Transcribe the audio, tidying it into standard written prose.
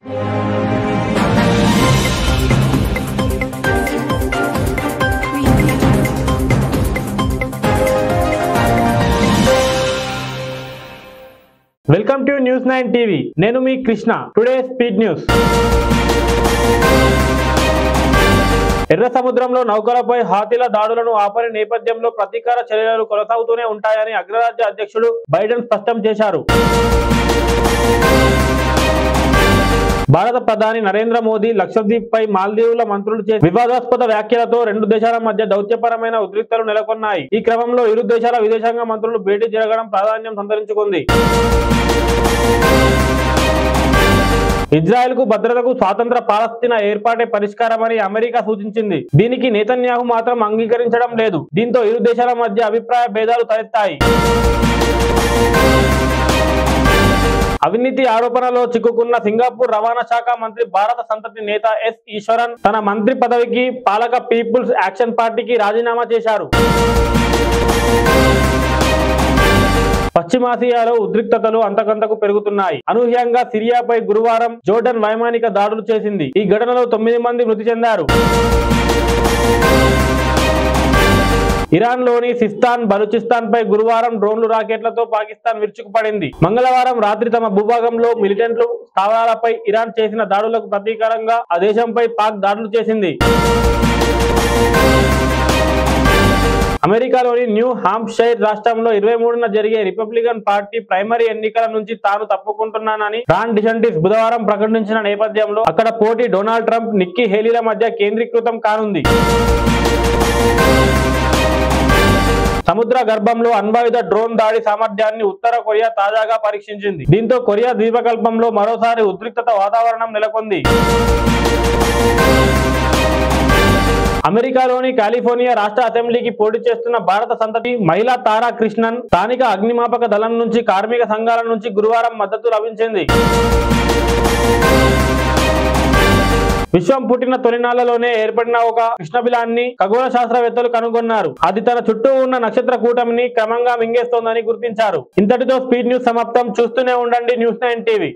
Welcome to news 9 TV. నేను మీ Krishna. Today speed news. ఎర్ర సముద్రంలో నౌకలపై హాతీల దాడులను ఆపని నేపథ్యంలో ప్రతీకార చర్యలు కొనసాగుతూనే ఉంటాయని అగ్రరాజ్య అధ్యక్షుడు బైడెన్ స్పష్టం చేశారు. భారత ప్రధాని నరేంద్ర మోదీ లక్షద్వీప్ పై మాల్దీవుల మంత్రులు చేసిన వివాదాస్పద వ్యాఖ్యలతో రెండు దేశాల మధ్య దౌత్యపరమైన ఉద్రిక్తలు నెలకొన్నాయి. ఈ క్రమంలో ఇరు దేశాల విదేశాంగ మంత్రులు భేటీ జరగడం ప్రాధాన్యం సంతరించుకుంది. ఇజ్రాయెల్ కు భద్రతకు స్వాతంత్ర పాలస్తీనా ఏర్పాటే పరిష్కారమని అమెరికా సూచించింది. దీనికి నెతన్యాహు మాత్రం అంగీకరించడం లేదు. దీంతో ఇరు దేశాల మధ్య అభిప్రాయ భేదాలు తలెత్తాయి. అవినీతి ఆరోపణలో చిక్కుకున్న సింగపూర్ రవాణా శాఖ మంత్రి భారత సంతతి నేత ఎస్ ఈశ్వరన్ తన మంత్రి పదవికి పాలక పీపుల్స్ యాక్షన్ పార్టీకి రాజీనామా చేశారు. పశ్చిమాసియాలో ఉద్రిక్తతలు అంతకంతకు పెరుగుతున్నాయి. అనూహ్యంగా సిరియాపై గురువారం జోర్డన్ వైమానిక దాడులు చేసింది. ఈ ఘటనలో 9 మంది మృతి చెందారు. ఇరాన్ లోని సిస్తాన్, బలూచిస్తాన్ పై గురువారం డ్రోన్లు, రాకెట్లతో పాకిస్తాన్ విరుచుకుపడింది. మంగళవారం రాత్రి తమ భూభాగంలో మిలిటెంట్లు స్థావరాలపై ఇరాన్ చేసిన దాడులకు ప్రతీకారంగా ఆ దేశంపై పాక్ దాడులు చేసింది. అమెరికాలోని న్యూ హాంప్షైర్ రాష్ట్రంలో 23న జరిగే రిపబ్లికన్ పార్టీ ప్రైమరీ ఎన్నికల నుంచి తాను తప్పుకుంటున్నానని రాన్ డిసెంటిస్ బుధవారం ప్రకటించిన నేపథ్యంలో అక్కడ పోటీ డొనాల్డ్ ట్రంప్, నిక్కీ హేలీల మధ్య కేంద్రీకృతం కానుంది. సముద్ర గర్భంలో అణ్వాయుధ డ్రోన్ దాడి సామర్థ్యాన్ని ఉత్తర కొరియా తాజాగా పరీక్షించింది. దీంతో కొరియా ద్వీపకల్పంలో మరోసారి ఉద్రిక్తత వాతావరణం నెలకొంది. అమెరికాలోని కాలిఫోర్నియా రాష్ట్ర అసెంబ్లీకి పోటీ చేస్తున్న భారత సంతతి మహిళా తారా కృష్ణన్ స్థానిక అగ్నిమాపక దళం నుంచి, కార్మిక సంఘాల నుంచి గురువారం మద్దతు లభించింది. విశ్వం పుట్టిన తొలినాళ్లలోనే ఏర్పడిన ఒక కృష్ణబిలాన్ని ఖగోళ శాస్త్రవేత్తలు కనుగొన్నారు. అది తన చుట్టూ ఉన్న నక్షత్ర కూటమిని క్రమంగా మింగేస్తోందని గుర్తించారు. ఇంతటితో స్పీడ్ న్యూస్ సమాప్తం. చూస్తూనే ఉండండి న్యూస్ 9 టీవీ.